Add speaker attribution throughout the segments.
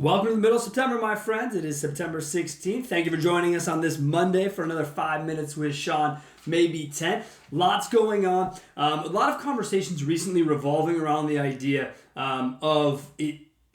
Speaker 1: Welcome to the middle of September, my friends. It is September 16th. Thank you for joining us on this Monday for another 5 minutes with Sean, maybe 10. Lots going on. A lot of conversations recently revolving around the idea of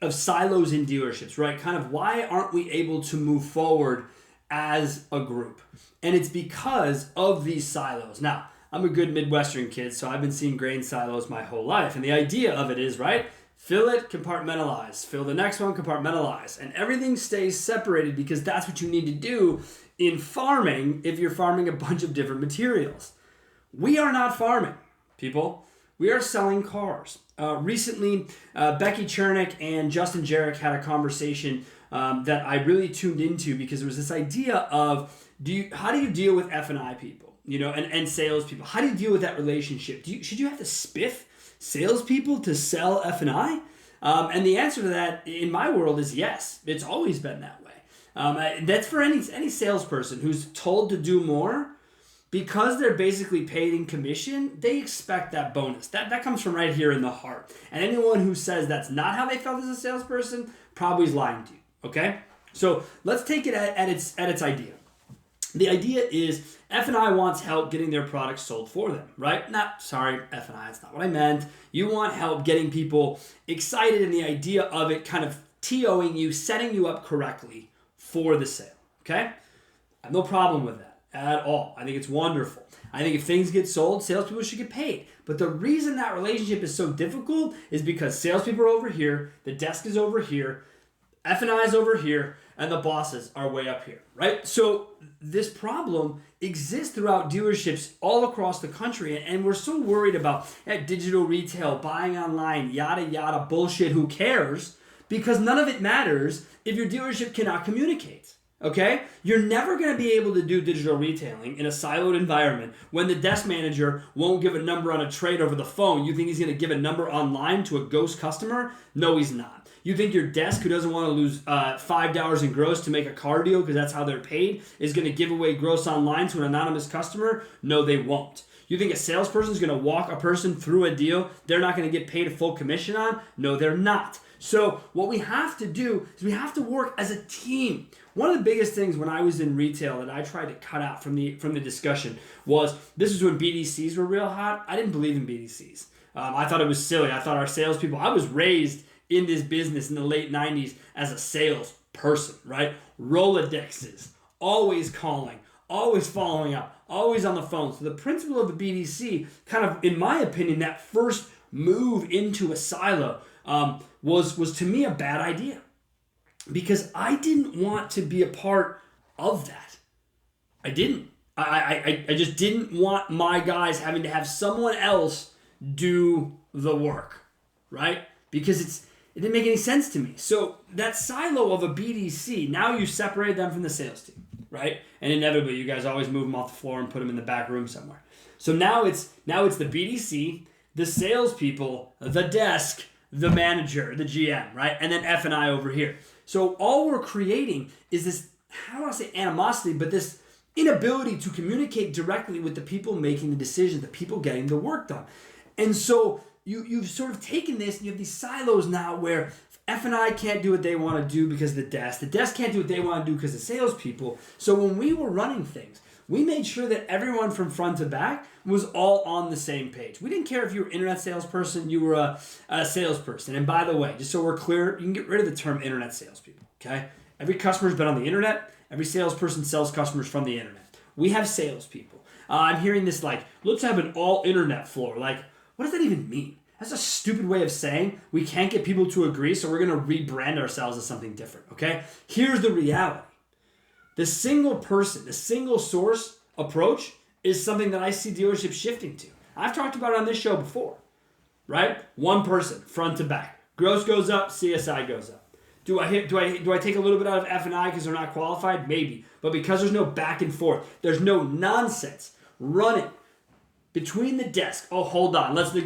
Speaker 1: silos in dealerships, right? Kind of why aren't we able to move forward as a group? And it's because of these silos. Now, I'm a good Midwestern kid, so I've been seeing grain silos my whole life. And the idea of it is, right? Fill it, compartmentalize. Fill the next one, compartmentalize. And everything stays separated because that's what you need to do in farming if you're farming a bunch of different materials. We are not farming, people. We are selling cars. Recently, Becky Chernick and Justin Jarek had a conversation that I really tuned into because there was this idea of how do you deal with F&I people, and salespeople? How do you deal with that relationship? Should you have to spiff salespeople to sell F&I? And the answer to that in my world is yes. It's always been that way. That's for any salesperson who's told to do more. Because they're basically paid in commission, they expect that bonus. That comes from right here in the heart. And anyone who says that's not how they felt as a salesperson probably is lying to you. Okay? So let's take it at its idea. The idea is F&I wants help getting their products sold for them, right? F&I, that's not what I meant. You want help getting people excited in the idea of it kind of TOing you, setting you up correctly for the sale, okay? I have no problem with that at all. I think it's wonderful. I think if things get sold, salespeople should get paid. But the reason that relationship is so difficult is because salespeople are over here, the desk is over here, F&I is over here, and the bosses are way up here, right? So this problem exists throughout dealerships all across the country, and we're so worried about digital retail, buying online, yada, yada, bullshit, who cares? Because none of it matters if your dealership cannot communicate, okay? You're never going to be able to do digital retailing in a siloed environment when the desk manager won't give a number on a trade over the phone. You think he's going to give a number online to a ghost customer? No, he's not. You think your desk, who doesn't want to lose $5 in gross to make a car deal because that's how they're paid, is going to give away gross online to an anonymous customer? No, they won't. You think a salesperson is going to walk a person through a deal they're not going to get paid a full commission on? No, they're not. So what we have to do is we have to work as a team. One of the biggest things when I was in retail that I tried to cut out from the discussion was, this is when BDCs were real hot. I didn't believe in BDCs. I thought it was silly. I thought our salespeople, I was raised in this business in the late 90s as a sales person, right? Rolodexes, always calling, always following up, always on the phone. So the principle of the BDC, kind of, in my opinion, that first move into a silo was to me a bad idea because I didn't want to be a part of that. I didn't. I just didn't want my guys having to have someone else do the work, right? Because it didn't make any sense to me. So that silo of a BDC, now you separate them from the sales team, right? And inevitably, you guys always move them off the floor and put them in the back room somewhere. So now it's the BDC, the salespeople, the desk, the manager, the GM, right? And then F&I over here. So all we're creating is this, I don't want to say animosity, but this inability to communicate directly with the people making the decisions, the people getting the work done. And so you've sort of taken this and you have these silos now where F&I can't do what they want to do because of the desk can't do what they want to do because of salespeople. So when we were running things, we made sure that everyone from front to back was all on the same page. We didn't care if you were an internet salesperson, you were a salesperson. And by the way, just so we're clear, you can get rid of the term internet salespeople, okay? Every customer's been on the internet. Every salesperson sells customers from the internet. We have salespeople. I'm hearing this like, let's have an all internet floor. Like, what does that even mean? That's a stupid way of saying we can't get people to agree, so we're going to rebrand ourselves as something different, okay? Here's the reality. The single person, the single source approach is something that I see dealerships shifting to. I've talked about it on this show before, right? One person, front to back. Gross goes up, CSI goes up. Do I take a little bit out of F&I because they're not qualified? Maybe. But because there's no back and forth, there's no nonsense running between the desk. Oh, hold on. Let me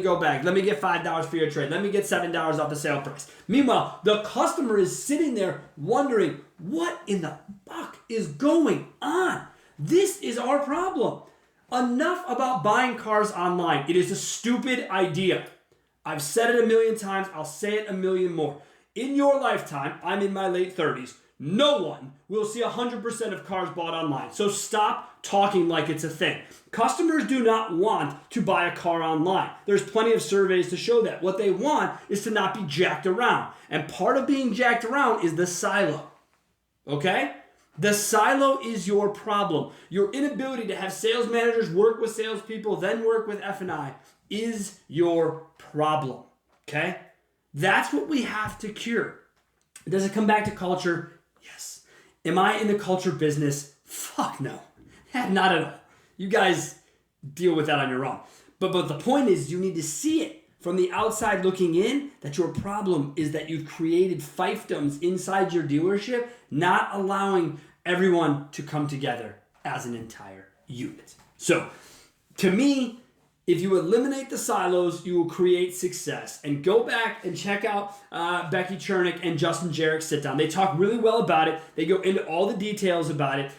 Speaker 1: go back. Let me get $5 for your trade. Let me get $7 off the sale price. Meanwhile, the customer is sitting there wondering, what in the fuck is going on? This is our problem. Enough about buying cars online. It is a stupid idea. I've said it a million times. I'll say it a million more. In your lifetime, I'm in my late 30s, no one will see 100% of cars bought online. So stop talking like it's a thing. Customers do not want to buy a car online. There's plenty of surveys to show that. What they want is to not be jacked around. And part of being jacked around is the silo. Okay? The silo is your problem. Your inability to have sales managers work with salespeople, then work with F&I is your problem. Okay? That's what we have to cure. Does it come back to culture? Yes. Am I in the culture business? Fuck no. Not at all. You guys deal with that on your own. But the point is, you need to see it from the outside looking in, that your problem is that you've created fiefdoms inside your dealership, not allowing everyone to come together as an entire unit. So, to me, if you eliminate the silos, you will create success. And go back and check out Becky Chernick and Justin Jarrett's sit down. They talk really well about it. They go into all the details about it.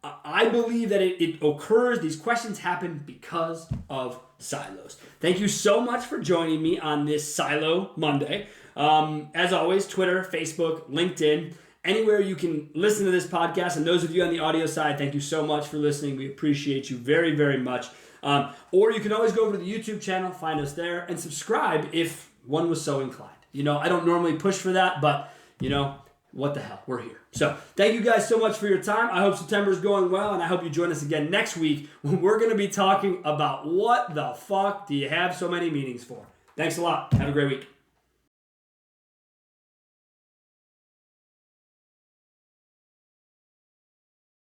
Speaker 1: I believe that it occurs, these questions happen because of silos. Thank you so much for joining me on this Silo Monday. As always, Twitter, Facebook, LinkedIn, anywhere you can listen to this podcast. And those of you on the audio side, thank you so much for listening. We appreciate you very, very much. Or you can always go over to the YouTube channel, find us there, and subscribe if one was so inclined. I don't normally push for that, but, what the hell? We're here. So thank you guys so much for your time. I hope September is going well, and I hope you join us again next week when we're going to be talking about what the fuck do you have so many meetings for. Thanks a lot. Have a great week.